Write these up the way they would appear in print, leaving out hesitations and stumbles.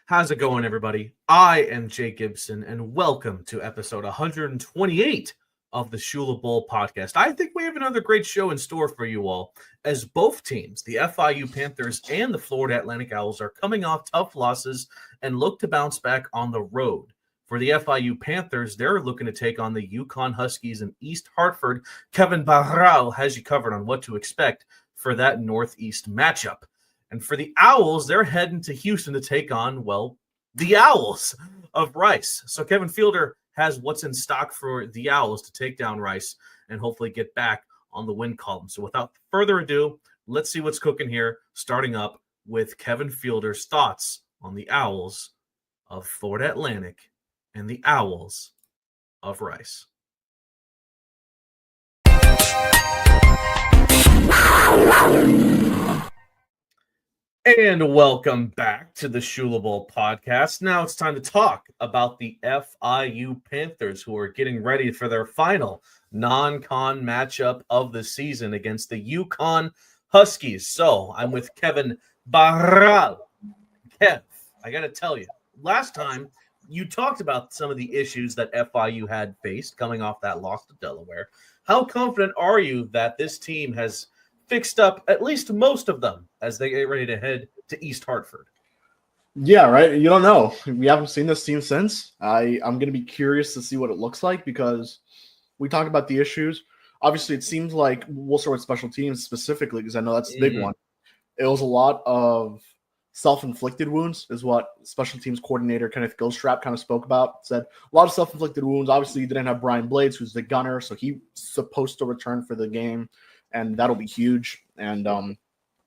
How's it going, everybody? I am Jay Gibson, and welcome to episode 128 of the Shula Bowl podcast. I think we have another great show in store for you all, as both teams, the FIU Panthers and the Florida Atlantic Owls, are coming off tough losses and look to bounce back on the road. For the FIU Panthers, they're looking to take on the UConn Huskies in East Hartford. Kevin Barral has you covered on what to expect for that Northeast matchup. And for the Owls, they're heading to Houston to take on, well, the Owls of Rice. So Kevin Fielder has what's in stock for the Owls to take down Rice and hopefully get back on the win column. So without further ado, let's see what's cooking here, starting up with Kevin Fielder's thoughts on the Owls of Florida Atlantic and the Owls of Rice. And welcome back to the Shula Bowl podcast. Now it's time to talk about the FIU Panthers, who are getting ready for their final non-con matchup of the season against the UConn Huskies. So I'm with Kevin Barral. Kev, I got to tell you, last time you talked about some of the issues that FIU had faced coming off that loss to Delaware. How confident are you that this team has fixed up at least most of them as they get ready to head to East Hartford? Yeah, right. You don't know. We haven't seen this team since. I'm going to be curious to see what it looks like because we talked about the issues. Obviously, it seems like we'll start with special teams specifically because I know that's the big one. It was a lot of self-inflicted wounds is what special teams coordinator Kenneth Gilstrap kind of spoke about. Said a lot of self-inflicted wounds. Obviously, you didn't have Brian Blades, who's the gunner, so he's supposed to return for the game. And that'll be huge. And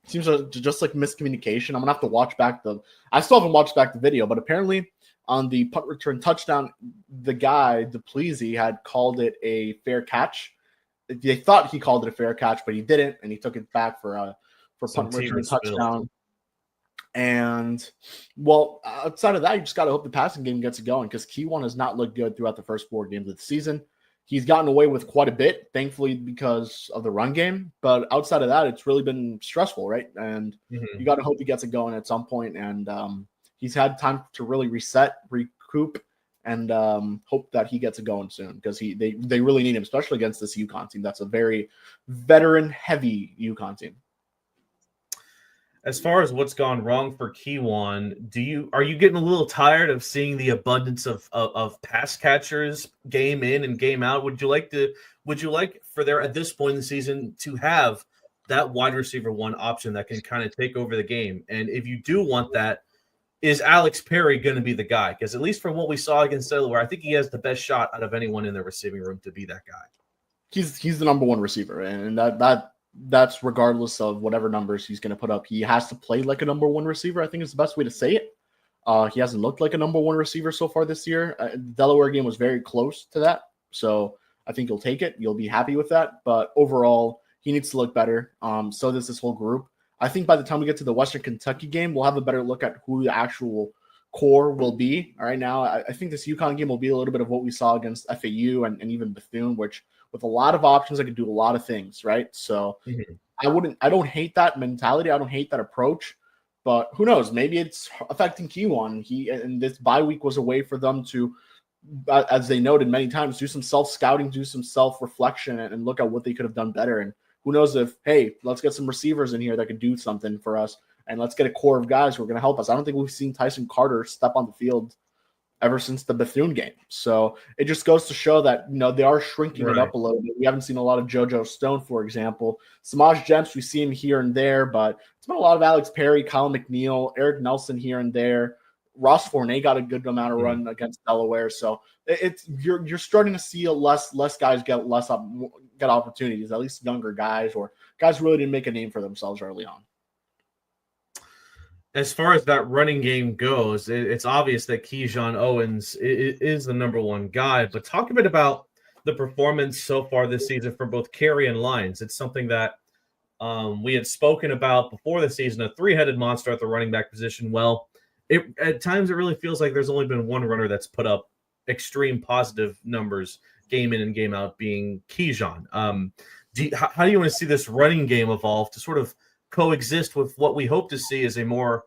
seems just like miscommunication. I'm gonna have to watch back I still haven't watched back the video, but apparently on the punt return touchdown, the guy DePleasy had called it a fair catch. They thought he called it a fair catch, but he didn't, and he took it back for punt return touchdown. And well, outside of that, you just got to hope the passing game gets it going because Keyone has not looked good throughout the first 4 games of the season. He's gotten away with quite a bit, thankfully, because of the run game. But outside of that, it's really been stressful, right? And you got to hope he gets it going at some point. And he's had time to really reset, recoup, and hope that he gets it going soon because they really need him, especially against this UConn team. That's a very veteran-heavy UConn team. As far as what's gone wrong for Keyone, are you getting a little tired of seeing the abundance of pass catchers game in and game out? Would you like for there at this point in the season to have that wide receiver one option that can kind of take over the game? And if you do want that, is Alex Perry going to be the guy? Because at least from what we saw against Delaware, I think he has the best shot out of anyone in the receiving room to be that guy. He's the number one receiver, and that's regardless of whatever numbers he's going to put up. He has to play like a number one receiver, I think is the best way to say it. He hasn't looked like a number one receiver so far this year. The Delaware game was very close to that, so I think you'll take it. You'll be happy with that. But overall, he needs to look better. So does this whole group. I think by the time we get to the Western Kentucky game, we'll have a better look at who the actual core will be. All right, now I think this UConn game will be a little bit of what we saw against FAU and even Bethune, which with a lot of options, I could do a lot of things, right? So I don't hate that mentality. I don't hate that approach, but who knows? Maybe it's affecting Keyone. And this bye week was a way for them to, as they noted many times, do some self-scouting, do some self-reflection, and look at what they could have done better. And who knows if, hey, let's get some receivers in here that could do something for us, and let's get a core of guys who are going to help us. I don't think we've seen Tyson Carter step on the field ever since the Bethune game. So it just goes to show that, they are shrinking it up a little bit. We haven't seen a lot of JoJo Stone, for example. Samaj Jems, we see him here and there, but it's been a lot of Alex Perry, Kyle McNeil, Eric Nelson here and there. Ross Fournette got a good amount of run against Delaware. So you're starting to see less guys get opportunities, at least younger guys or guys who really didn't make a name for themselves early on. As far as that running game goes, it's obvious that Keyshawn Owens is the number one guy. But talk a bit about the performance so far this season for both carry and lines. It's something that we had spoken about before the season, a three-headed monster at the running back position. Well, at times it really feels like there's only been one runner that's put up extreme positive numbers game in and game out, being Keyshawn. How do you want to see this running game evolve to sort of coexist with what we hope to see as a more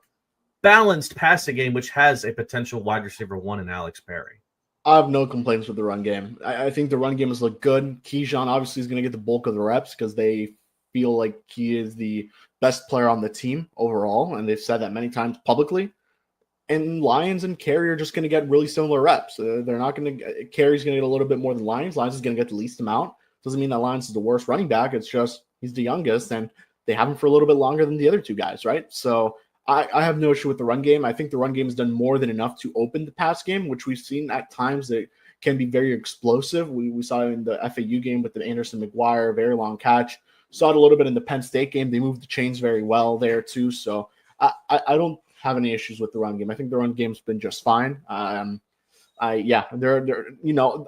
balanced passing game, which has a potential wide receiver one in Alex Perry. I have no complaints with the run game. I think the run game has looked good. Keyshawn obviously is going to get the bulk of the reps because they feel like he is the best player on the team overall, and they've said that many times publicly. And Lions and Carey are just going to get really similar reps. They're not going to – Carey's going to get a little bit more than Lions. Lions is going to get the least amount. Doesn't mean that Lions is the worst running back. It's just he's the youngest, and they have him for a little bit longer than the other two guys, right? So I have no issue with the run game. I think the run game has done more than enough to open the pass game, which we've seen at times that can be very explosive. We saw it in the FAU game with the Anderson McGuire, very long catch. Saw it a little bit in the Penn State game. They moved the chains very well there too. So I don't have any issues with the run game. I think the run game's been just fine. They're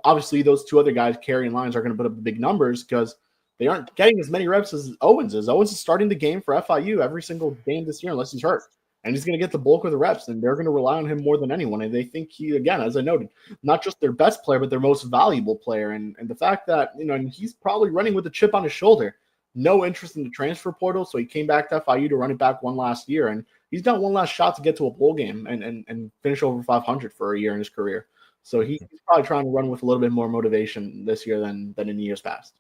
obviously those two other guys, Carey and Lyons, are going to put up big numbers because they aren't getting as many reps as Owens is. Owens is starting the game for FIU every single game this year unless he's hurt. And he's going to get the bulk of the reps, and they're going to rely on him more than anyone. And they think he, again, as I noted, not just their best player, but their most valuable player. And the fact that, and he's probably running with a chip on his shoulder. No interest in the transfer portal, so he came back to FIU to run it back one last year. And he's got one last shot to get to a bowl game and finish over 500 for a year in his career. So he's probably trying to run with a little bit more motivation this year than in years past.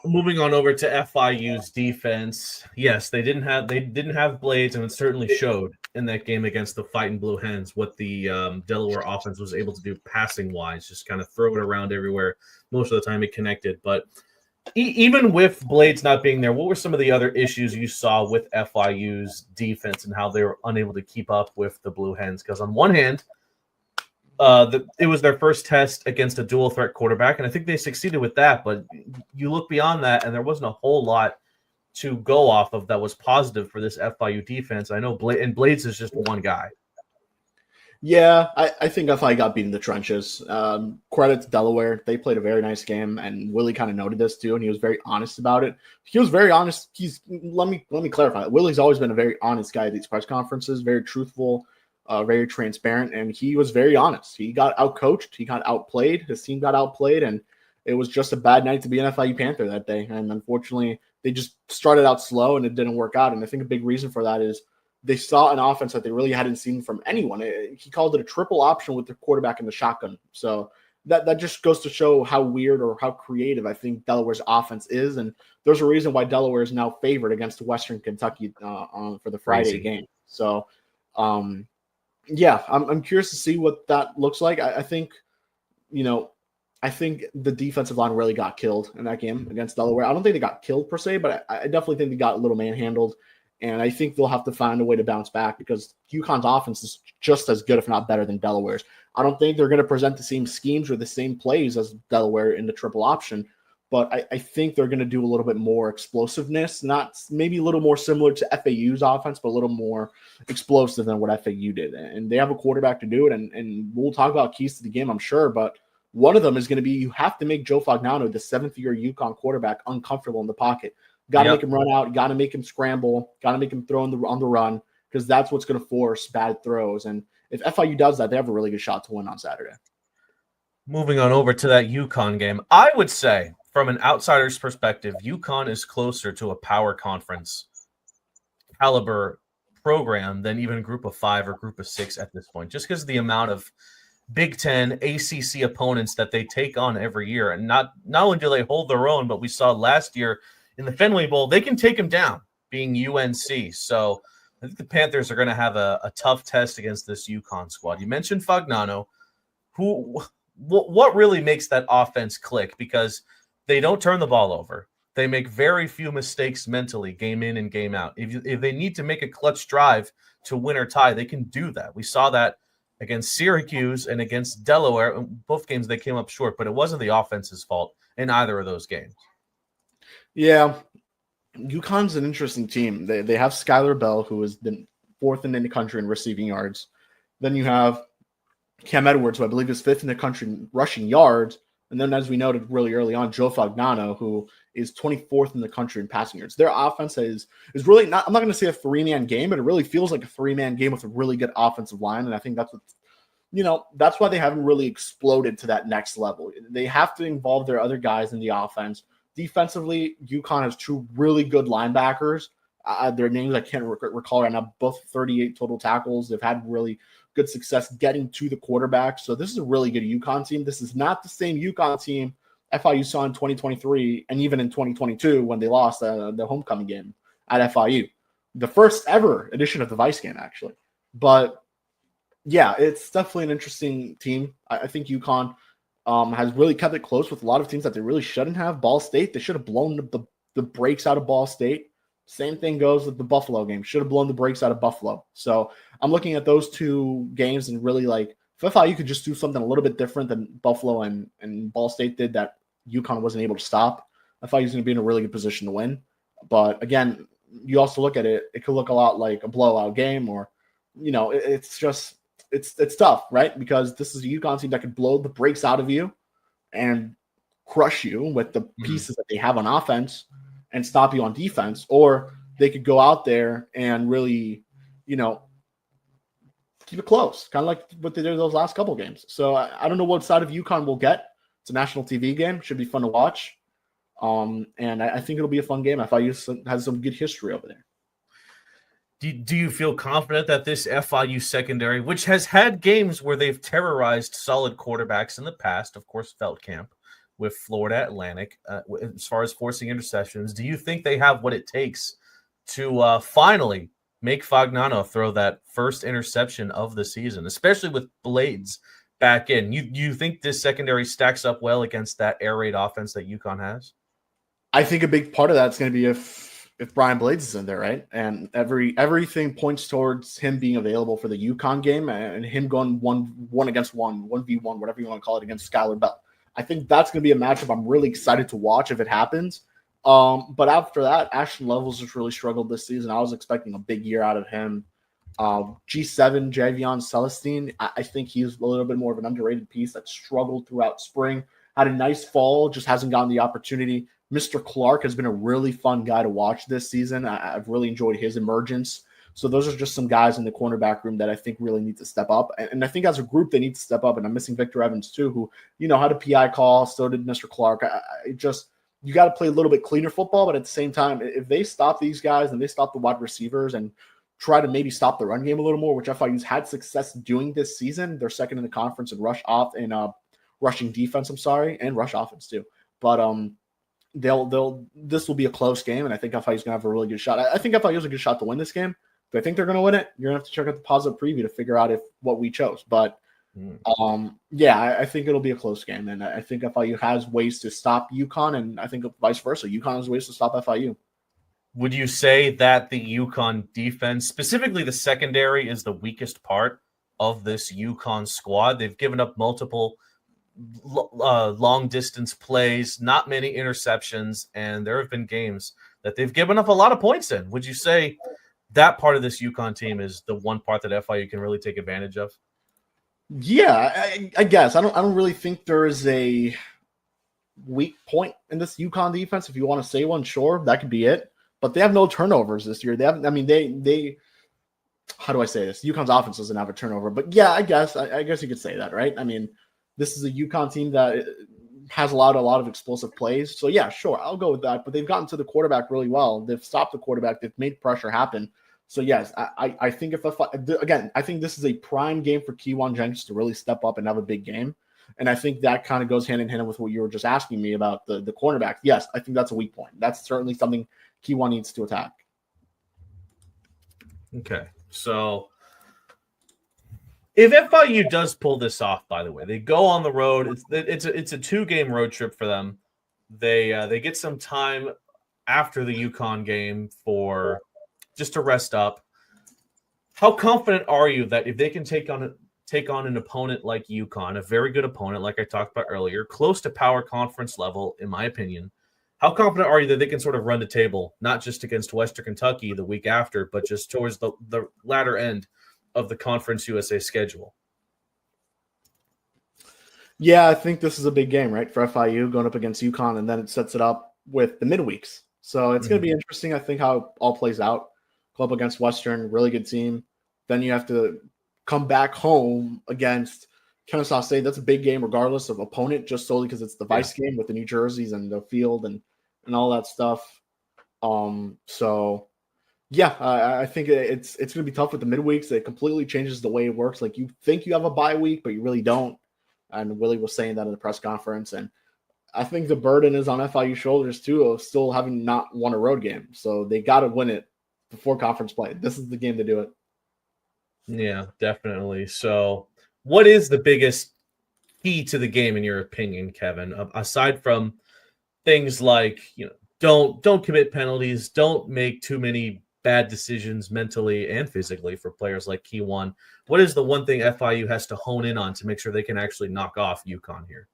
Moving on over to FIU's defense, yes, they didn't have Blades, and it certainly showed in that game against the Fighting Blue Hens what the Delaware offense was able to do passing wise, just kind of throw it around everywhere. Most of the time, it connected. But even with Blades not being there, what were some of the other issues you saw with FIU's defense and how they were unable to keep up with the Blue Hens? Because on one hand, it was their first test against a dual threat quarterback, and I think they succeeded with that. But you look beyond that, and there wasn't a whole lot to go off of that was positive for this FIU defense. I know Blades is just one guy. Yeah, I think FIU got beat in the trenches. Credit to Delaware. They played a very nice game, and Willie kind of noted this too, and he was very honest about it. He was very honest. Let me clarify. Willie's always been a very honest guy at these press conferences, very truthful, very transparent, and he was very honest. He got outcoached. He got outplayed. His team got outplayed, and it was just a bad night to be an FIU Panther that day. And unfortunately, they just started out slow, and it didn't work out. And I think a big reason for that is they saw an offense that they really hadn't seen from anyone. He called it a triple option with the quarterback in the shotgun. So that just goes to show how weird or how creative I think Delaware's offense is. And there's a reason why Delaware is now favored against Western Kentucky for the Friday game. So, I'm curious to see what that looks like. I think the defensive line really got killed in that game against Delaware. I don't think they got killed per se, but I definitely think they got a little manhandled. And I think they'll have to find a way to bounce back because UConn's offense is just as good, if not better, than Delaware's. I don't think they're going to present the same schemes or the same plays as Delaware in the triple option, but I think they're going to do a little bit more explosiveness, not maybe a little more similar to FAU's offense, but a little more explosive than what FAU did. And they have a quarterback to do it, and we'll talk about keys to the game, I'm sure, but one of them is going to be you have to make Joe Fagnano, the seventh-year UConn quarterback, uncomfortable in the pocket. Got to make him run out. Got to make him scramble. Got to make him throw on the run because that's what's going to force bad throws. And if FIU does that, they have a really good shot to win on Saturday. Moving on over to that UConn game, I would say from an outsider's perspective, UConn is closer to a power conference caliber program than even a group of 5 or group of 6 at this point, just because of the amount of Big Ten, ACC opponents that they take on every year. And not only do they hold their own, but we saw last year in the Fenway Bowl, they can take them down, being UNC. So I think the Panthers are going to have a tough test against this UConn squad. You mentioned Fagnano. What really makes that offense click? Because they don't turn the ball over. They make very few mistakes mentally, game in and game out. If they need to make a clutch drive to win or tie, they can do that. We saw that against Syracuse and against Delaware. In both games, they came up short, but it wasn't the offense's fault in either of those games. Yeah, UConn's an interesting team. They have Skylar Bell, who has been 4th in the country in receiving yards. Then you have Cam Edwards, who I believe is 5th in the country in rushing yards. And then, as we noted really early on, Joe Fagnano, who is 24th in the country in passing yards. Their offense is really not – I'm not going to say a 3-man game, but it really feels like a 3-man game with a really good offensive line. And I think that's what – that's why they haven't really exploded to that next level. They have to involve their other guys in the offense. Defensively, UConn has 2 really good linebackers Their names I can't recall right now. Both 38 total tackles. They've had really good success getting to the quarterback. So this is a really good UConn team. This is not the same UConn team FIU saw in 2023 and even in 2022 when they lost the homecoming game at FIU. The first ever edition of the Vice game, actually. But yeah, it's definitely an interesting team. I think UConn has really kept it close with a lot of teams that they really shouldn't have. Ball State, they should have blown the brakes out of Ball State. Same thing goes with the Buffalo game. Should have blown the brakes out of Buffalo. So I'm looking at those two games and really like, if FIU could just do something a little bit different than Buffalo and Ball State did that UConn wasn't able to stop, FIU is going to be in a really good position to win. But again, you also look at it, it could look a lot like a blowout game or, it's just, it's tough, right? Because this is a UConn team that could blow the brakes out of you and crush you with the pieces that they have on offense and stop you on defense, or they could go out there and really, keep it close, kind of like what they did those last couple games. So I don't know what side of UConn we'll get. It's a national TV game. Should be fun to watch. And I think it'll be a fun game. FIU has some good history over there. Do you feel confident that this FIU secondary, which has had games where they've terrorized solid quarterbacks in the past, of course, Feldkamp with Florida Atlantic, as far as forcing interceptions, do you think they have what it takes to finally make Fagnano throw that first interception of the season, especially with Blades back in? You think this secondary stacks up well against that air raid offense that UConn has? I think a big part of that's going to be if Brian Blades is in there, right? And everything points towards him being available for the UConn game and him going one against one, 1v1, whatever you want to call it, against Skylar Bell. I think that's going to be a matchup I'm really excited to watch if it happens. But after that, Ashton Levels has really struggled this season. I was expecting a big year out of him. G7, Javion Celestine, I think he's a little bit more of an underrated piece that struggled throughout spring. Had a nice fall, just hasn't gotten the opportunity. Mr. Clark has been a really fun guy to watch this season. I've really enjoyed his emergence. So those are just some guys in the cornerback room that I think really need to step up. And I think as a group, they need to step up. And I'm missing Victor Evans too, who, had a PI call. So did Mr. Clark. You got to play a little bit cleaner football. But at the same time, if they stop these guys and they stop the wide receivers and try to maybe stop the run game a little more, which FIU's had success doing this season. They're second in the conference in rushing defense, and rush offense too. But this will be a close game, and I think FIU's gonna have a really good shot. I think FIU has a good shot to win this game. Do I think they're gonna win it? You're gonna have to check out the positive preview to figure out what we chose. But I think it'll be a close game, and I think FIU has ways to stop UConn, and I think vice versa. UConn has ways to stop FIU. Would you say that the UConn defense, specifically the secondary, is the weakest part of this UConn squad? They've given up multiple long distance plays, not many interceptions, and there have been games that they've given up a lot of points in. Would you say that part of this UConn team is the one part that FIU can really take advantage of? Yeah, I guess. I don't really think there is a weak point in this UConn defense. If you want to say one, sure, that could be it. But they have no turnovers this year. They have, they how do I say this? UConn's offense doesn't have a turnover, but yeah, I guess you could say that, right? This is a UConn team that has a lot of explosive plays. So yeah, sure, I'll go with that. But they've gotten to the quarterback really well. They've stopped the quarterback. They've made pressure happen. So yes, I think I think this is a prime game for Keywan Jenkins to really step up and have a big game. And I think that kind of goes hand in hand with what you were just asking me about the cornerback. Yes, I think that's a weak point. That's certainly something Keywan needs to attack. Okay, so if FIU does pull this off, by the way, they go on the road. It's a 2-game road trip for them. They get some time after the UConn game for just to rest up. How confident are you that if they can take on an opponent like UConn, a very good opponent, like I talked about earlier, close to power conference level, in my opinion, how confident are you that they can sort of run the table, not just against Western Kentucky the week after, but just towards the latter end of the Conference USA schedule? Yeah, I think this is a big game, right, for FIU going up against UConn, and then it sets it up with the midweeks. So it's going to be interesting, I think, how it all plays out. Go up against Western, really good team. Then you have to come back home against Kennesaw State. That's a big game regardless of opponent, just solely because it's the Vice game with the New Jerseys and the field and all that stuff. So Yeah, I think it's going to be tough with the midweeks. It completely changes the way it works. Like you think you have a bye week, but you really don't. And Willie was saying that in the press conference. And I think the burden is on FIU shoulders too of still having not won a road game. So they got to win it before conference play. This is the game to do it. Yeah, definitely. So what is the biggest key to the game in your opinion, Kevin? Aside from things like, don't commit penalties, don't make too many bad decisions mentally and physically for players like Key1. What is the one thing FIU has to hone in on to make sure they can actually knock off UConn here?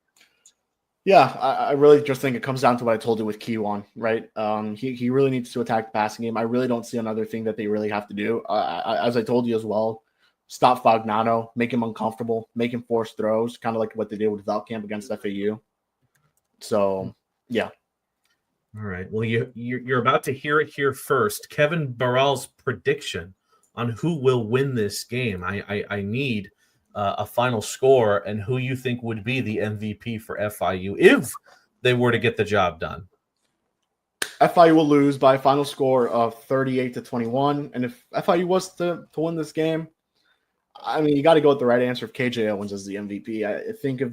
Yeah, I really just think it comes down to what I told you with Key1, right? He really needs to attack the passing game. I really don't see another thing that they really have to do. As I told you as well, stop Fagnano, make him uncomfortable, make him force throws, kind of like what they did with Valkamp against FAU. So, yeah. All right. Well, you're about to hear it here first. Kevin Barral's prediction on who will win this game. I need a final score and who you think would be the MVP for FIU if they were to get the job done. FIU will lose by a final score of 38-21. And if FIU was to win this game, I mean, you got to go with the right answer if KJ Owens is the MVP. I think if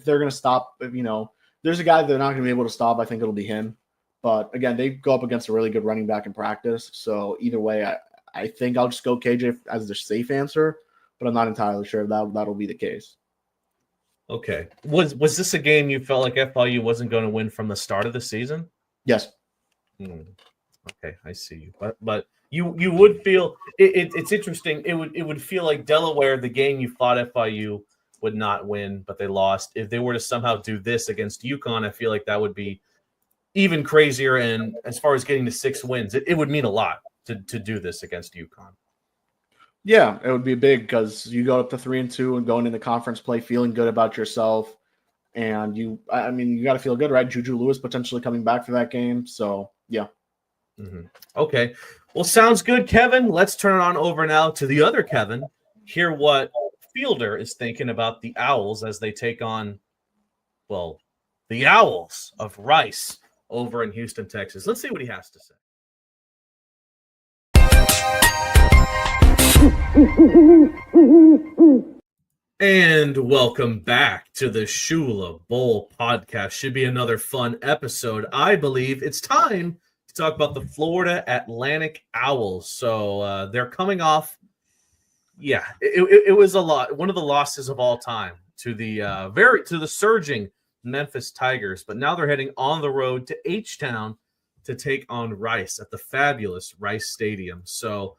they're going to stop, there's a guy they're not going to be able to stop, I think it'll be him. But again, they go up against a really good running back in practice. So either way, I think I'll just go KJ as the safe answer, but I'm not entirely sure if that'll be the case. Okay. Was this a game you felt like FIU wasn't going to win from the start of the season? Yes. Okay, I see you. But you would feel it's interesting. It would feel like Delaware, the game you thought FIU would not win, but they lost. If they were to somehow do this against UConn, I feel like that would be even crazier. And as far as getting to 6 wins, it would mean a lot to do this against UConn. Yeah, it would be big because you go up to 3-2 and going into conference play feeling good about yourself. And you got to feel good, right? Juju Lewis potentially coming back for that game. So, yeah. Mm-hmm. Okay. Well, sounds good, Kevin. Let's turn it on over now to the other Kevin. Hear what Fielder is thinking about the Owls as they take on, the Owls of Rice over in Houston, Texas. Let's see what he has to say. And welcome back to the Shula Bowl podcast. Should be another fun episode. I believe it's time to talk about the Florida Atlantic Owls. So they're coming off. Yeah, it was a lot. One of the losses of all time to the surging Memphis Tigers. But now they're heading on the road to H-Town to take on Rice at the fabulous Rice Stadium. So,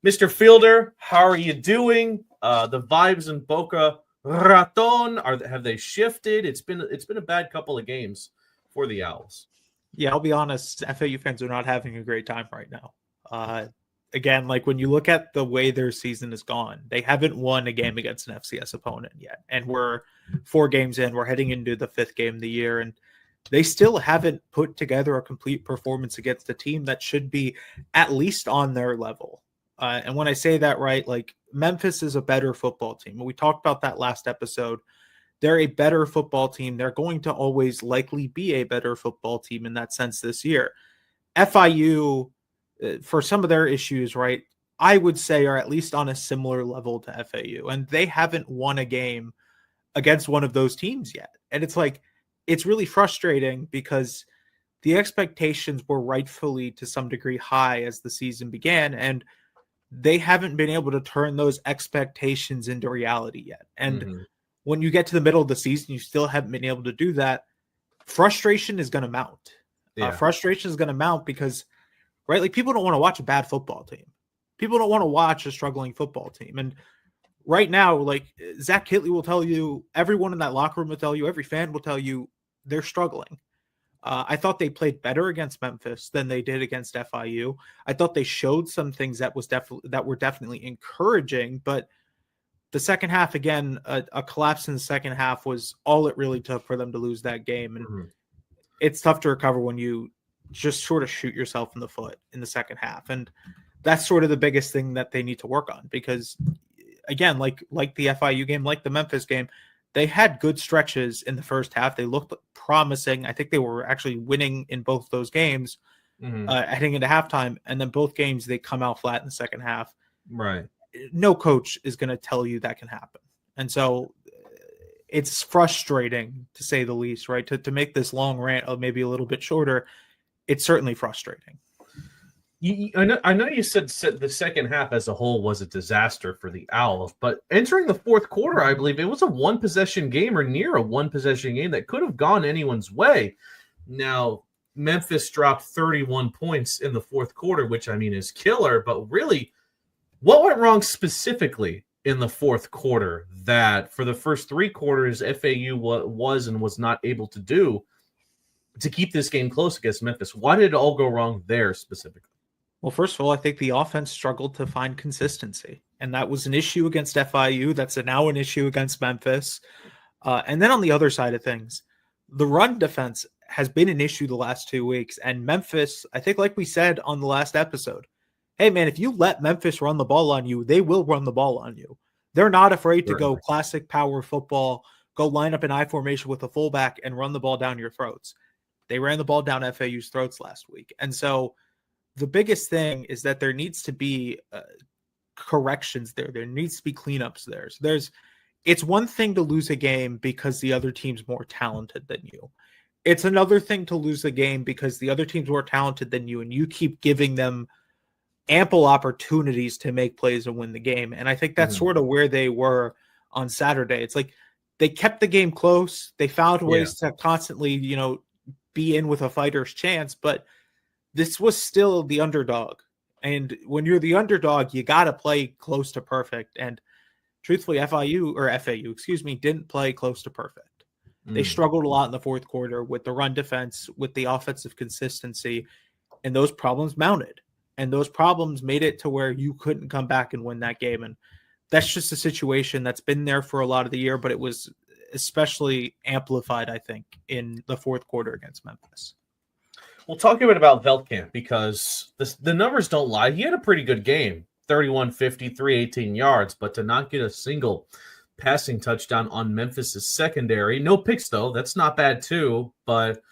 Mr. Fielder, how are you doing? The vibes in Boca Raton have they shifted? It's been a bad couple of games for the Owls. Yeah, I'll be honest. FAU fans are not having a great time right now. Again, like when you look at the way their season has gone, they haven't won a game against an FCS opponent yet, and we're 4 games in. We're heading into the 5th game of the year, and they still haven't put together a complete performance against a team that should be at least on their level. And when I say that, right, like Memphis is a better football team. We talked about that last episode. They're a better football team. They're going to always likely be a better football team in that sense this year. FIU, for some of their issues, right, I would say are at least on a similar level to FAU. And they haven't won a game against one of those teams yet. And it's like, it's really frustrating because the expectations were rightfully to some degree high as the season began. And they haven't been able to turn those expectations into reality yet. And when you get to the middle of the season, you still haven't been able to do that. Frustration is going to mount. Frustration is going to mount because, right, like people don't want to watch a bad football team. People don't want to watch a struggling football team. And right now, like Zach Kitley will tell you, everyone in that locker room will tell you, every fan will tell you they're struggling. I thought they played better against Memphis than they did against FIU. I thought they showed some things that were definitely encouraging, but the second half, again, a collapse in the second half was all it really took for them to lose that game. And it's tough to recover when you just sort of shoot yourself in the foot in the second half. And that's sort of the biggest thing that they need to work on because, again, like the FIU game, like the Memphis game, they had good stretches in the first half. They looked promising. I think they were actually winning in both those games. heading into halftime, and then both games they come out flat in the second half. Right. No coach is going to tell you that can happen. And so it's frustrating, to say the least, right? To make this long rant maybe a little bit shorter, it's certainly frustrating. I know you said the second half as a whole was a disaster for the Owls, but entering the fourth quarter, I believe it was a one-possession game or near a one-possession game that could have gone anyone's way. Now, Memphis dropped 31 points in the fourth quarter, which, I mean, is killer, but really, what went wrong specifically in the fourth quarter that for the first three quarters FAU was and was not able to do to keep this game close against Memphis? Why did it all go wrong there specifically? Well, first of all, I think the offense struggled to find consistency, and that was an issue against FIU. That's now an issue against Memphis. And then on the other side of things, the run defense has been an issue the last 2 weeks. And Memphis, I think like we said on the last episode, hey, man, if you let Memphis run the ball on you, they will run the ball on you. They're not afraid to go classic power football, go line up in I formation with a fullback and run the ball down your throats. They ran the ball down FAU's throats last week. And so the biggest thing is that there needs to be corrections there. There needs to be cleanups there. So it's one thing to lose a game because the other team's more talented than you. It's another thing to lose a game because the other team's more talented than you, and you keep giving them ample opportunities to make plays and win the game. And I think that's sort of where they were on Saturday. It's like they kept the game close. They found ways to constantly, be in with a fighter's chance, but this was still the underdog. And when you're the underdog, you got to play close to perfect. And truthfully, FAU, didn't play close to perfect. They struggled a lot in the fourth quarter with the run defense, with the offensive consistency, and those problems mounted. And those problems made it to where you couldn't come back and win that game. And that's just a situation that's been there for a lot of the year, but it was especially amplified, I think, in the fourth quarter against Memphis. We'll talk a bit about Veldkamp because the numbers don't lie. He had a pretty good game, 31-50, 318 yards, but to not get a single passing touchdown on Memphis' secondary. No picks, though. That's not bad, too. But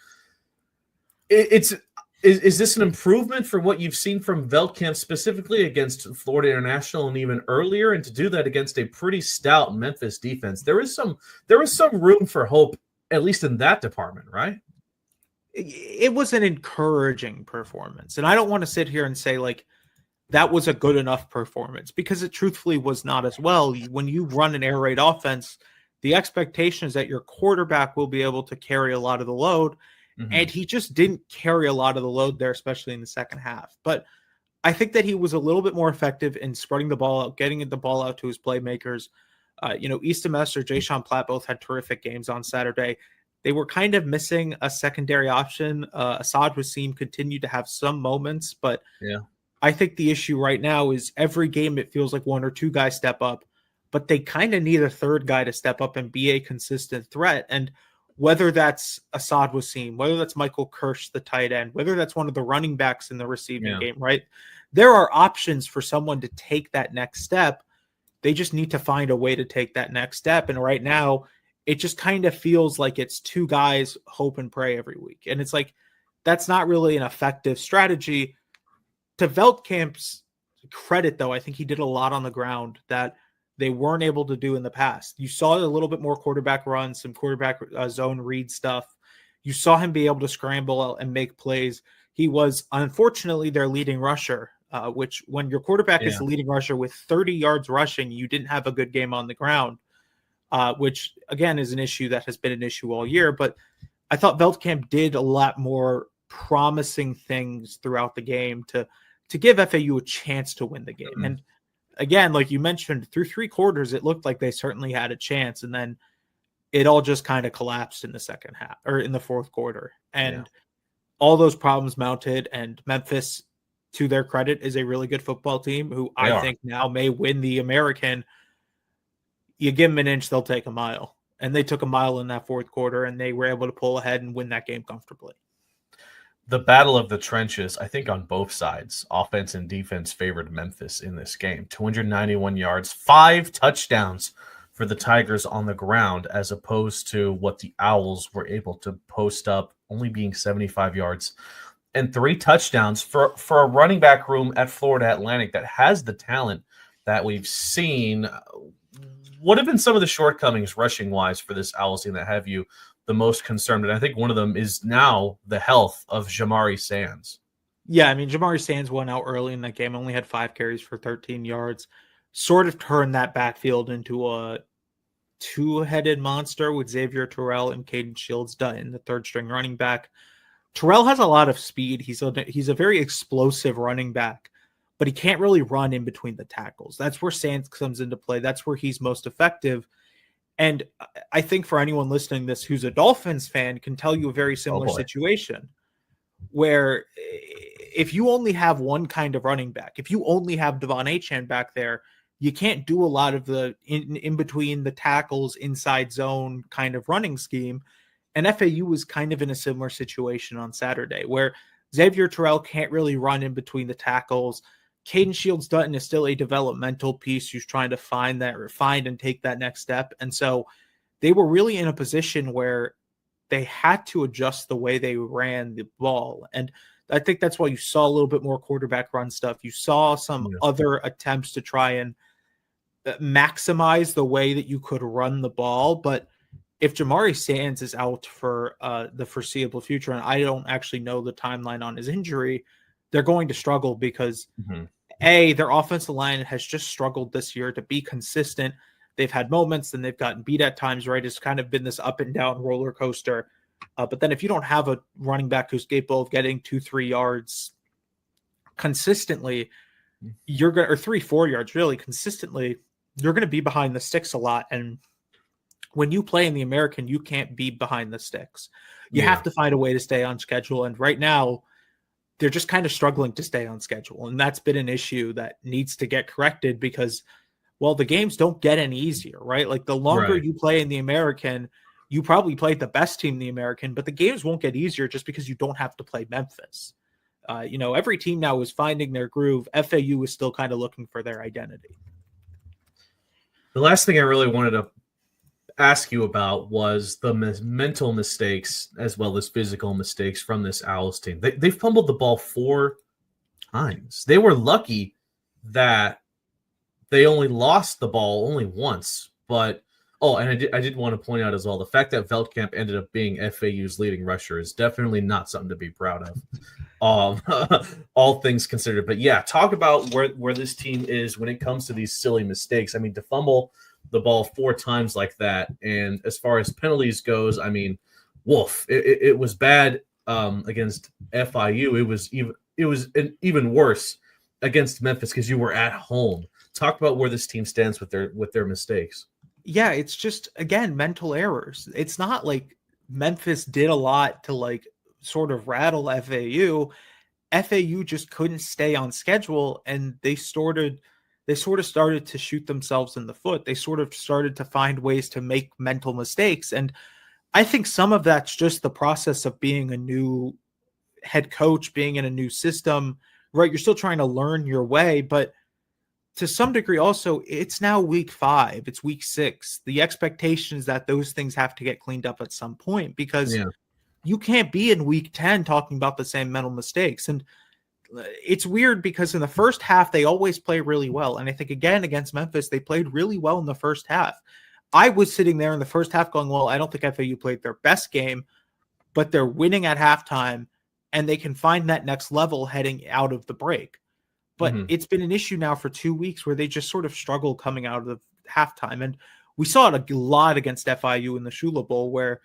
is this an improvement for what you've seen from Veldkamp specifically against Florida International and even earlier? And to do that against a pretty stout Memphis defense, there is some room for hope, at least in that department, right? It was an encouraging performance. And I don't want to sit here and say, like, that was a good enough performance because it truthfully was not as well. When you run an air raid offense, the expectation is that your quarterback will be able to carry a lot of the load. And he just didn't carry a lot of the load there, especially in the second half. But I think that he was a little bit more effective in spreading the ball out, getting the ball out to his playmakers. Easton Messer, Jay-Sean Platt both had terrific games on Saturday. They were kind of missing a secondary option. Asad Wasim continued to have some moments, but I think the issue right now is every game it feels like one or two guys step up, but they kind of need a third guy to step up and be a consistent threat. And whether that's Asad Wasim, whether that's Michael Kirsch, the tight end, whether that's one of the running backs in the receiving game, right? There are options for someone to take that next step. They just need to find a way to take that next step. And right now, it just kind of feels like it's two guys hope and pray every week. And it's like, that's not really an effective strategy. To Veldkamp's credit, though, I think he did a lot on the ground that they weren't able to do in the past. You saw a little bit more quarterback runs, some quarterback zone read stuff. You saw him be able to scramble and make plays. He was, unfortunately, their leading rusher, which when your quarterback is the leading rusher with 30 yards rushing, you didn't have a good game on the ground, which, again, is an issue that has been an issue all year. But I thought Veldkamp did a lot more promising things throughout the game to give FAU a chance to win the game. And again, like you mentioned, through three quarters, it looked like they certainly had a chance. And then it all just kind of collapsed in the second half or in the fourth quarter. And all those problems mounted. And Memphis, to their credit, is a really good football team who I think now may win the American. You give them an inch, they'll take a mile. And they took a mile in that fourth quarter, and they were able to pull ahead and win that game comfortably. The battle of the trenches, I think on both sides, offense and defense favored Memphis in this game. 291 yards, 5 touchdowns for the Tigers on the ground, as opposed to what the Owls were able to post up, only being 75 yards and 3 touchdowns for a running back room at Florida Atlantic that has the talent that we've seen. What have been some of the shortcomings rushing wise for this Owls team that have you the most concerned? And I think one of them is now the health of Jamari Sands. Yeah, I mean, Jamari Sands went out early in that game, only had 5 carries for 13 yards, sort of turned that backfield into a two-headed monster with Xavier Terrell and Caden Shields in the third string running back. Terrell has a lot of speed. He's a very explosive running back, but he can't really run in between the tackles. That's where Sands comes into play. That's where he's most effective. And I think for anyone listening to this who's a Dolphins fan can tell you a very similar situation where if you only have one kind of running back, if you only have Devon Achane back there, you can't do a lot of the in between the tackles, inside zone kind of running scheme. And FAU was kind of in a similar situation on Saturday where Xavier Terrell can't really run in between the tackles. Caden Shields-Dutton is still a developmental piece who's trying to find and take that next step. And so they were really in a position where they had to adjust the way they ran the ball. And I think that's why you saw a little bit more quarterback run stuff. You saw some other attempts to try and maximize the way that you could run the ball. But if Jamari Sands is out for the foreseeable future, and I don't actually know the timeline on his injury, they're going to struggle because their offensive line has just struggled this year to be consistent. They've had moments and they've gotten beat at times, right? It's kind of been this up and down roller coaster. But then if you don't have a running back who's capable of getting 2-3 yards consistently, you're going to, or 3-4 yards really consistently, you're going to be behind the sticks a lot. And when you play in the American, you can't be behind the sticks. You have to find a way to stay on schedule. And right now, they're just kind of struggling to stay on schedule. And that's been an issue that needs to get corrected because, well, the games don't get any easier, right? Like the longer you play in the American, you probably played the best team in the American, but the games won't get easier just because you don't have to play Memphis. Every team now is finding their groove. FAU is still kind of looking for their identity. The last thing I really wanted to ask you about was the mental mistakes as well as physical mistakes from this Owls team. They fumbled the ball 4 times. They were lucky that they only lost the ball only once. But and I did want to point out as well, the fact that Veldkamp ended up being FAU's leading rusher is definitely not something to be proud of. All things considered. But yeah, talk about where this team is when it comes to these silly mistakes. I mean, to fumble the ball 4 times like that, and as far as penalties goes, I mean, woof, it was bad against FIU. It was even worse against Memphis because you were at home. Talk about where this team stands with their mistakes. Yeah, it's just, again, mental errors. It's not like Memphis did a lot to like sort of rattle FAU. FAU just couldn't stay on schedule, and they sort of started to shoot themselves in the foot. They sort of started to find ways to make mental mistakes. And I think some of that's just the process of being a new head coach, being in a new system, right? You're still trying to learn your way, but to some degree also, it's now week 5, it's week 6. The expectation is that those things have to get cleaned up at some point because you can't be in week 10 talking about the same mental mistakes. And it's weird because in the first half, they always play really well. And I think, again, against Memphis, they played really well in the first half. I was sitting there in the first half going, well, I don't think FAU played their best game, but they're winning at halftime, and they can find that next level heading out of the break. But it's been an issue now for 2 weeks where they just sort of struggle coming out of the halftime. And we saw it a lot against FIU in the Shula Bowl where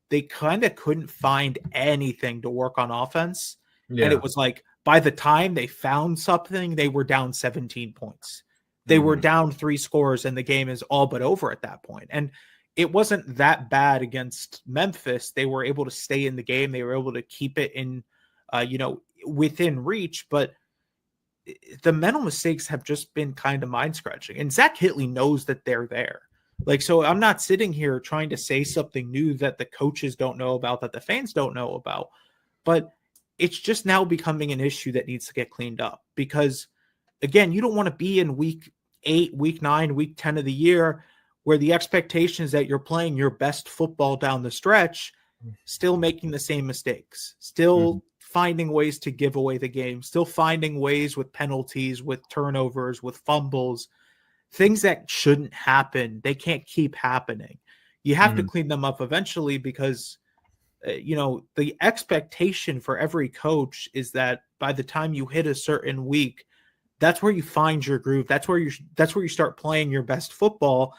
they kind of couldn't find anything to work on offense. Yeah. And it was like, by the time they found something, they were down 17 points. They were down 3 scores, and the game is all but over at that point. And it wasn't that bad against Memphis. They were able to stay in the game. They were able to keep it in, within reach. But the mental mistakes have just been kind of mind-scratching. And Zach Hitley knows that they're there. Like, so I'm not sitting here trying to say something new that the coaches don't know about, that the fans don't know about. But it's just now becoming an issue that needs to get cleaned up. Because, again, you don't want to be in week 8, week 9, week 10 of the year where the expectation is that you're playing your best football down the stretch, still making the same mistakes, still finding ways to give away the game, still finding ways with penalties, with turnovers, with fumbles, things that shouldn't happen. They can't keep happening. You have to clean them up eventually because, the expectation for every coach is that by the time you hit a certain week, that's where you find your groove. That's where you start playing your best football.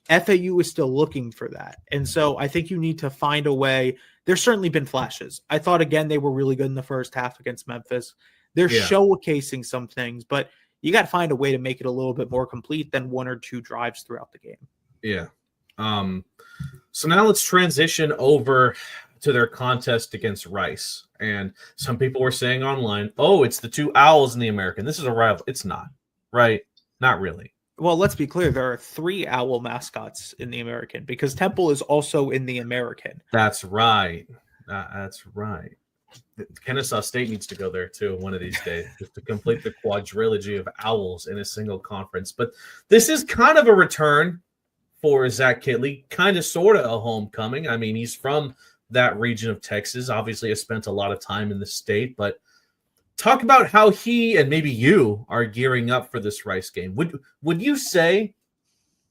FAU is still looking for that. And so I think you need to find a way. There's certainly been flashes. I thought, again, they were really good in the first half against Memphis. They're showcasing some things, but you got to find a way to make it a little bit more complete than one or two drives throughout the game. Yeah. So now let's transition over to their contest against Rice. And some people were saying online, oh, it's the two Owls in the American. This is a rival. It's not, right? Not really. Well, let's be clear. There are 3 Owl mascots in the American because Temple is also in the American. That's right. That's right. Kennesaw State needs to go there too one of these days just to complete the quadrilogy of Owls in a single conference. But this is kind of a return for Zach Kitley, kind of sort of a homecoming. I mean, he's from that region of Texas, obviously has spent a lot of time in the state, but talk about how he and maybe you are gearing up for this Rice game. Would you say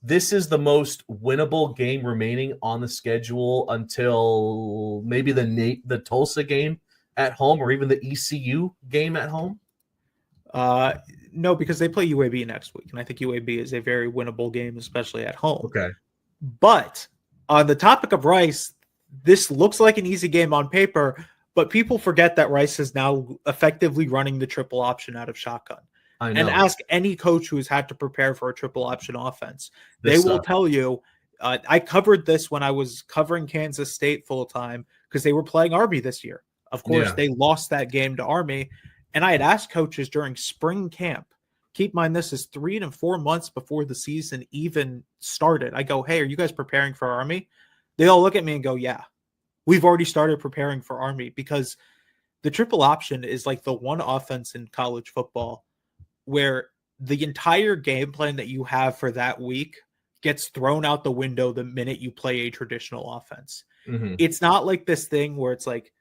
this is the most winnable game remaining on the schedule until maybe the Tulsa game at home or even the ECU game at home? No, because they play UAB next week, and I think UAB is a very winnable game, especially at home. Okay. But on the topic of Rice, this looks like an easy game on paper, but people forget that Rice is now effectively running the triple option out of shotgun. I know. And ask any coach who has had to prepare for a triple option offense. They will tell you, I covered this when I was covering Kansas State full time because they were playing Army this year. Of course, they lost that game to Army. And I had asked coaches during spring camp, keep in mind this is 3 to 4 months before the season even started. I go, hey, are you guys preparing for Army? They all look at me and go, yeah, we've already started preparing for Army because the triple option is like the one offense in college football where the entire game plan that you have for that week gets thrown out the window the minute you play a traditional offense. Mm-hmm. It's not like this thing where it's like,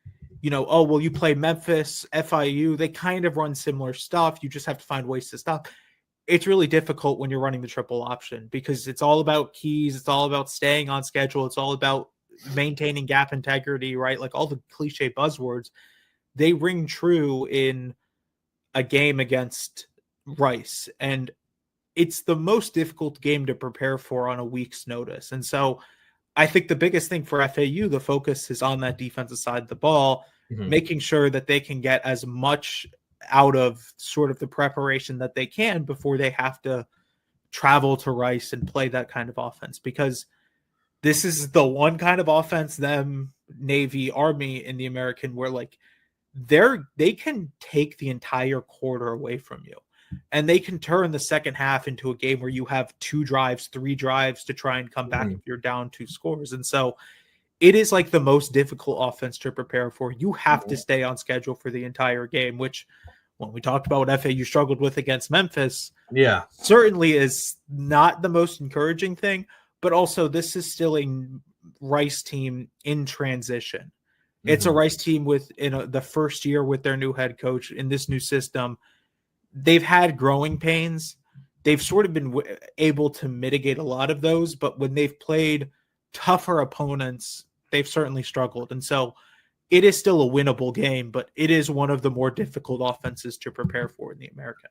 oh, well, you play Memphis, FIU, they kind of run similar stuff. You just have to find ways to stop. It's really difficult when you're running the triple option because it's all about keys. It's all about staying on schedule. It's all about maintaining gap integrity, right? Like all the cliche buzzwords, they ring true in a game against Rice. And it's the most difficult game to prepare for on a week's notice. And so I think the biggest thing for FAU, the focus is on that defensive side of the ball, making sure that they can get as much out of sort of the preparation that they can before they have to travel to Rice and play that kind of offense. Because this is the one kind of offense, them, Navy, Army in the American, where like they can take the entire quarter away from you. And they can turn the second half into a game where you have 2 drives, 3 drives to try and come back if you're down 2 scores. And so it is like the most difficult offense to prepare for. You have to stay on schedule for the entire game, which when we talked about what FAU struggled with against Memphis, certainly is not the most encouraging thing. But also this is still a Rice team in transition. It's a Rice team with the first year with their new head coach in this new system. They've had growing pains. They've sort of been able to mitigate a lot of those, but when they've played tougher opponents, they've certainly struggled. And so it is still a winnable game, but it is one of the more difficult offenses to prepare for in the American.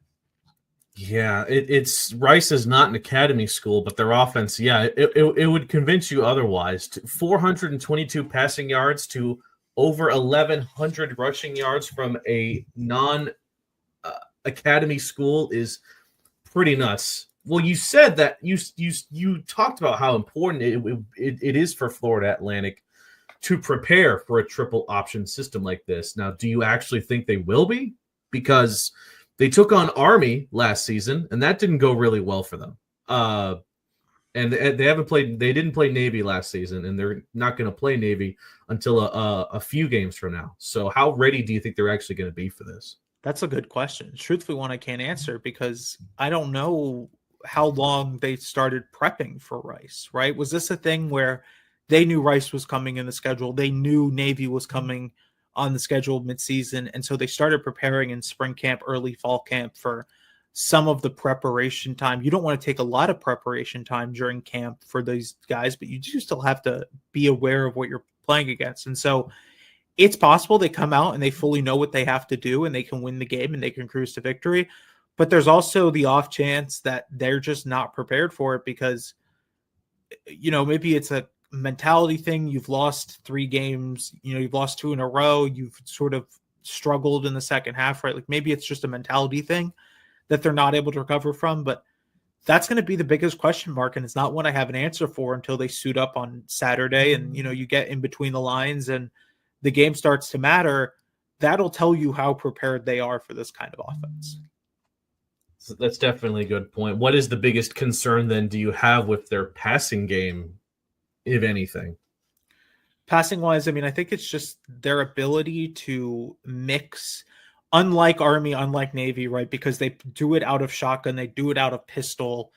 Yeah, it's Rice is not an academy school, but their offense, it would convince you otherwise. 422 passing yards to over 1,100 rushing yards from a academy school is pretty nuts. Well, you said that you talked about how important it is for Florida Atlantic to prepare for a triple option system like this. Now, do you actually think they will be? Because they took on Army last season, and that didn't go really well for them. And they didn't play Navy last season, and they're not going to play Navy until a few games from now. So how ready do you think they're actually going to be for this? That's a good question. Truthfully, one I can't answer because I don't know how long they started prepping for Rice, right? Was this a thing where they knew Rice was coming in the schedule? They knew Navy was coming on the schedule midseason. And so they started preparing in spring camp, early fall camp for some of the preparation time. You don't want to take a lot of preparation time during camp for these guys, but you do still have to be aware of what you're playing against. And so it's possible they come out and they fully know what they have to do and they can win the game and they can cruise to victory. But there's also the off chance that they're just not prepared for it because, maybe it's a mentality thing. You've lost 3 games, you've lost 2 in a row. You've sort of struggled in the second half, right? Like maybe it's just a mentality thing that they're not able to recover from, but that's going to be the biggest question mark. And it's not one I have an answer for until they suit up on Saturday and, you get in between the lines and the game starts to matter. That'll tell you how prepared they are for this kind of offense. So that's definitely a good point. What is the biggest concern then do you have with their passing game, if anything? Passing wise, I think it's just their ability to mix. Unlike Army, unlike Navy, right? Because they do it out of shotgun, they do it out of pistol.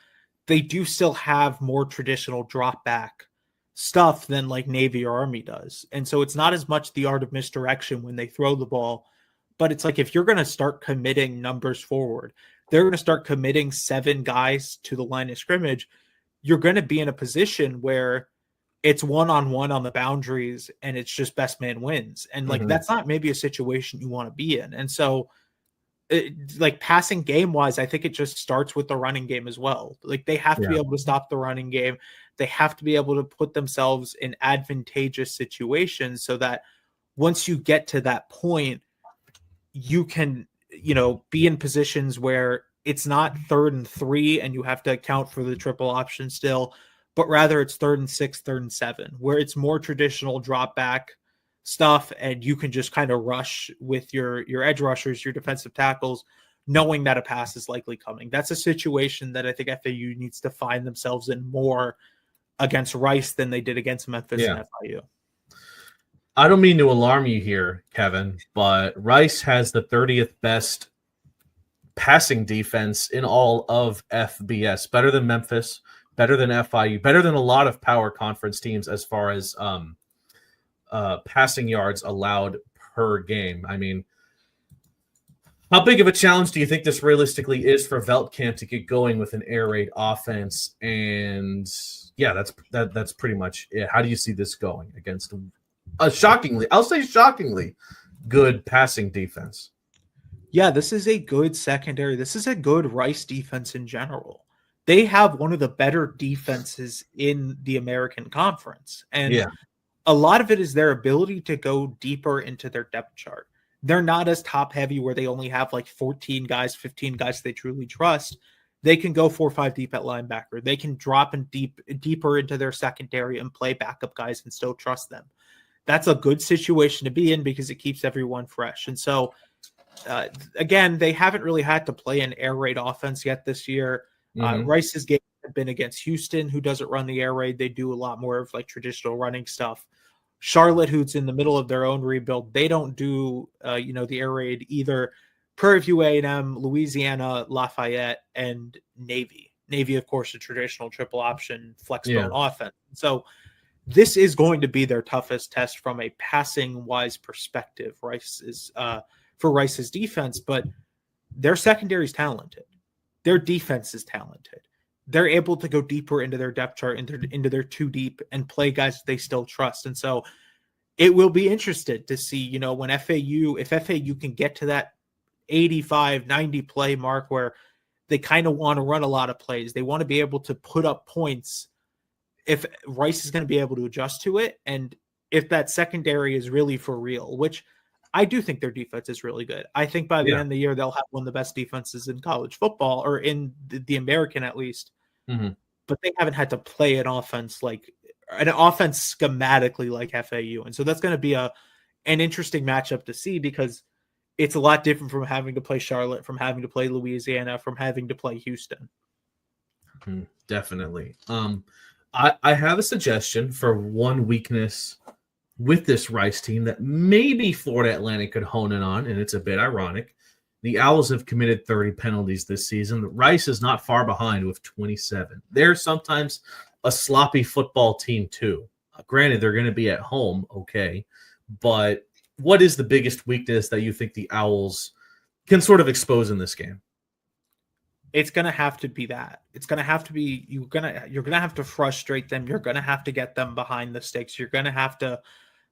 They do still have more traditional drop back stuff than like Navy or Army does. And so it's not as much the art of misdirection when they throw the ball, but it's like if you're going to start committing numbers forward, they're going to start committing 7 guys to the line of scrimmage. You're going to be in a position where it's one-on-one on the boundaries and it's just best man wins. And like, that's not maybe a situation you want to be in. And so like passing game wise, I think it just starts with the running game as well. Like they have to be able to stop the running game. They have to be able to put themselves in advantageous situations so that once you get to that point, you can, be in positions where it's not 3rd and 3 and you have to account for the triple option still, but rather it's 3rd and 6, 3rd and 7, where it's more traditional drop back stuff. And you can just kind of rush with your edge rushers, your defensive tackles, knowing that a pass is likely coming. That's a situation that I think FAU needs to find themselves in more against Rice than they did against Memphis and FIU. I don't mean to alarm you here, Kevin, but Rice has the 30th best passing defense in all of FBS, better than Memphis, better than FIU, better than a lot of power conference teams as far as passing yards allowed per game. How big of a challenge do you think this realistically is for Veltkamp to get going with an air raid offense? And that's pretty much it. How do you see this going against shockingly good passing defense? Yeah, this is a good secondary. This is a good Rice defense in general. They have one of the better defenses in the American Conference. And a lot of it is their ability to go deeper into their depth chart. They're not as top heavy where they only have like 14 guys, 15 guys they truly trust. They can go 4 or 5 deep at linebacker. They can drop in deeper into their secondary and play backup guys and still trust them. That's a good situation to be in because it keeps everyone fresh. And so, again, they haven't really had to play an air raid offense yet this year. Rice's game had been against Houston, who doesn't run the air raid. They do a lot more of like traditional running stuff. Charlotte, who's in the middle of their own rebuild, they don't do, the air raid either. Prairie View A&M, Louisiana, Lafayette, and Navy. Navy, of course, a traditional triple option flex bone offense. So this is going to be their toughest test from a passing-wise perspective. For Rice's defense, but their secondary is talented. Their defense is talented. They're able to go deeper into their depth chart, into their 2 deep, and play guys they still trust. And so it will be interesting to see, when if FAU can get to that 85, 90 play mark where they kind of want to run a lot of plays. They want to be able to put up points if Rice is going to be able to adjust to it. And if that secondary is really for real, which I do think their defense is really good. I think by the end of the year, they'll have one of the best defenses in college football, or in the American at least. But they haven't had to play an offense schematically like FAU. And so that's going to be an interesting matchup to see because it's a lot different from having to play Charlotte, from having to play Louisiana, from having to play Houston. Definitely. I have a suggestion for one weakness with this Rice team that maybe Florida Atlantic could hone in on, and it's a bit ironic. The Owls have committed 30 penalties this season. Rice is not far behind with 27. They're sometimes a sloppy football team too. Granted, they're going to be at home, okay, but what is the biggest weakness that you think the Owls can sort of expose in this game? It's going to have to be that. It's going to have to be you're going to have to frustrate them. You're going to have to get them behind the sticks. You're going to have to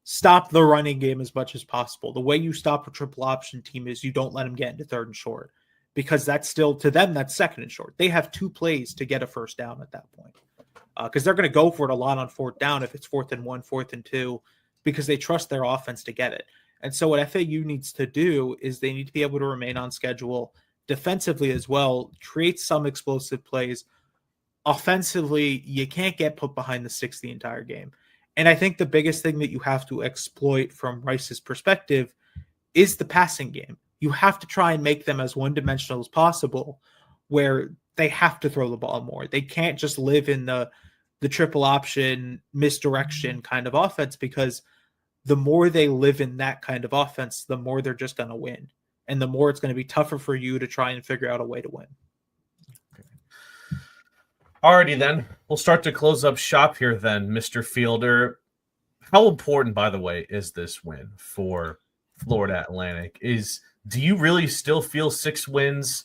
stop the running game as much as possible. The way you stop a triple option team is you don't let them get into third and short, because that's still, to them, that's second and short. They have 2 plays to get a first down at that point, because they're going to go for it a lot on fourth down if it's 4th and 1, 4th and 2, because they trust their offense to get it. And so what FAU needs to do is they need to be able to remain on schedule defensively as well, create some explosive plays. Offensively, you can't get put behind the sticks the entire game. And I think the biggest thing that you have to exploit from Rice's perspective is the passing game. You have to try and make them as one-dimensional as possible, where they have to throw the ball more. They can't just live in the triple option misdirection kind of offense, because the more they live in that kind of offense, the more they're just going to win. And the more it's going to be tougher for you to try and figure out a way to win. Alrighty then, we'll start to close up shop here then, Mr. Fielder. How important, by the way, is this win for Florida Atlantic? Do you really still feel 6 wins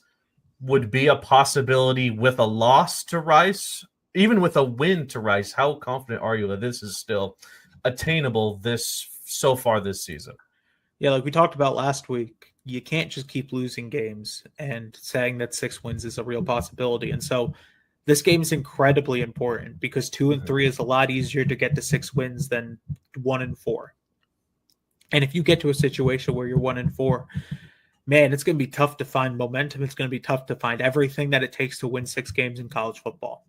would be a possibility with a loss to Rice? Even with a win to Rice, how confident are you that this is still attainable so far this season? Yeah, like we talked about last week, you can't just keep losing games and saying that 6 wins is a real possibility. And so this game is incredibly important, because 2 and 3 is a lot easier to get to 6 wins than 1 and 4. And if you get to a situation where you're 1 and 4, man, it's going to be tough to find momentum. It's going to be tough to find everything that it takes to win 6 games in college football.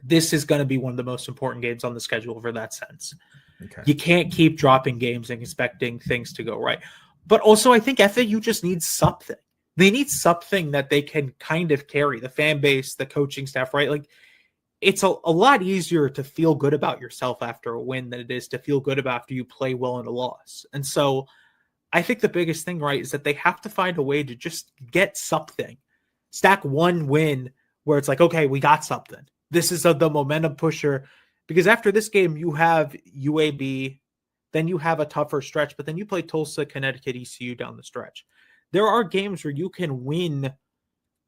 This is going to be one of the most important games on the schedule for that sense. Okay. You can't keep dropping games and expecting things to go right. But also, I think FAU just needs something. They need something that they can kind of carry, the fan base, the coaching staff, right? Like, it's a lot easier to feel good about yourself after a win than it is to feel good about after you play well in a loss. And so I think the biggest thing, right, is that they have to find a way to just get something. Stack one win where it's like, okay, we got something. This is the momentum pusher. Because after this game, you have UAB, then you have a tougher stretch, but then you play Tulsa, Connecticut, ECU down the stretch. There are games where you can win,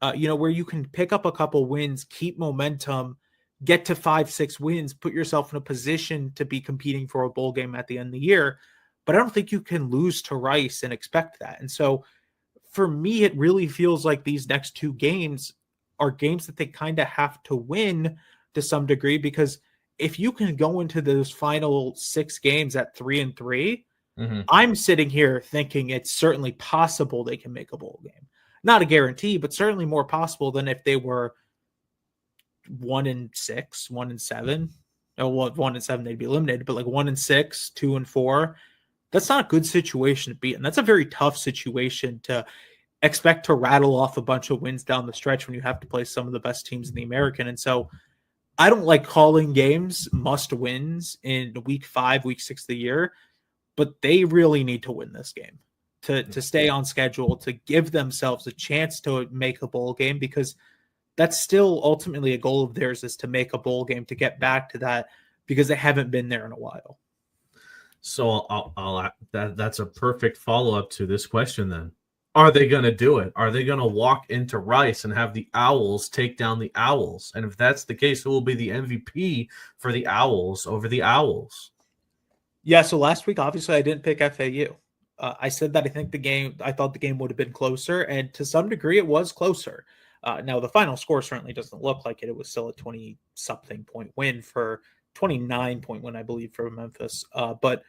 where you can pick up a couple wins, keep momentum, get to 5-6 wins, put yourself in a position to be competing for a bowl game at the end of the year. But I don't think you can lose to Rice and expect that. And so for me, it really feels like these next 2 games are games that they kind of have to win to some degree, because if you can go into those final 6 games at 3-3, I'm sitting here thinking it's certainly possible they can make a bowl game. Not a guarantee, but certainly more possible than if they were 1-6, 1-7. Oh, well, 1-7 they'd be eliminated, but like 1-6, 2-4. That's not a good situation to be in. That's a very tough situation to expect to rattle off a bunch of wins down the stretch when you have to play some of the best teams in the American. And so I don't like calling games must wins in week 5, week 6 of the year, but they really need to win this game to stay on schedule, to give themselves a chance to make a bowl game, because that's still ultimately a goal of theirs, is to make a bowl game, to get back to that, because they haven't been there in a while. So that's a perfect follow-up to this question then. Are they going to do it? Are they going to walk into Rice and have the Owls take down the Owls? And if that's the case, who will be the MVP for the Owls over the Owls? Yeah, so last week, obviously, I didn't pick FAU. I said that I thought the game would have been closer, and to some degree, it was closer. Now, the final score certainly doesn't look like it. It was still a 20-something point win, for 29-point win, I believe, for Memphis. But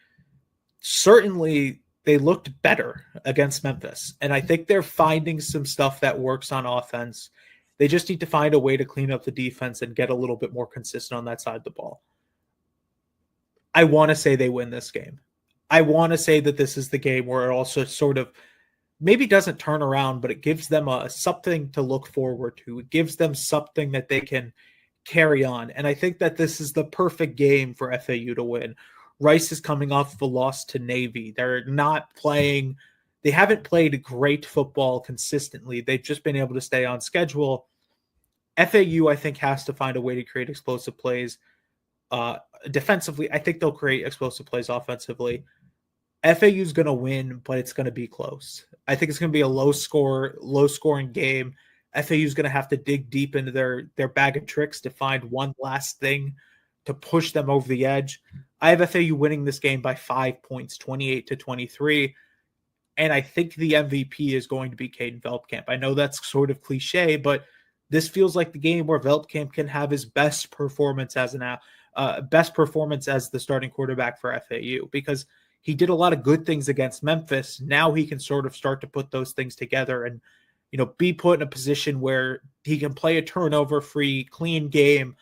certainly, they looked better against Memphis. And I think they're finding some stuff that works on offense. They just need to find a way to clean up the defense and get a little bit more consistent on that side of the ball. I want to say they win this game. I want to say that this is the game where it also sort of maybe doesn't turn around, but it gives them something to look forward to. It gives them something that they can carry on. And I think that this is the perfect game for FAU to win. Rice is coming off of a loss to Navy. They haven't played great football consistently. They've just been able to stay on schedule. FAU, I think, has to find a way to create explosive plays. Defensively, I think they'll create explosive plays offensively. FAU's going to win, but it's going to be close. I think it's going to be a low scoring game. FAU's going to have to dig deep into their bag of tricks to find one last thing to push them over the edge. I have FAU winning this game by 5 points, 28-23. And I think the MVP is going to be Caden Veldkamp. I know that's sort of cliche, but this feels like the game where Veldkamp can have his best performance as the starting quarterback for FAU, because he did a lot of good things against Memphis. Now he can sort of start to put those things together and, be put in a position where he can play a turnover-free, clean game,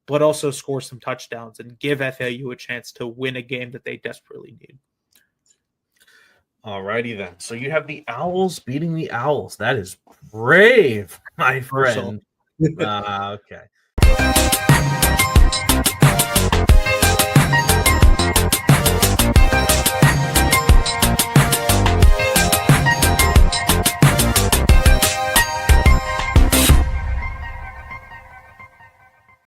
but also score some touchdowns and give FAU a chance to win a game that they desperately need. All righty then. So you have the Owls beating the Owls. That is brave, my friend. Okay.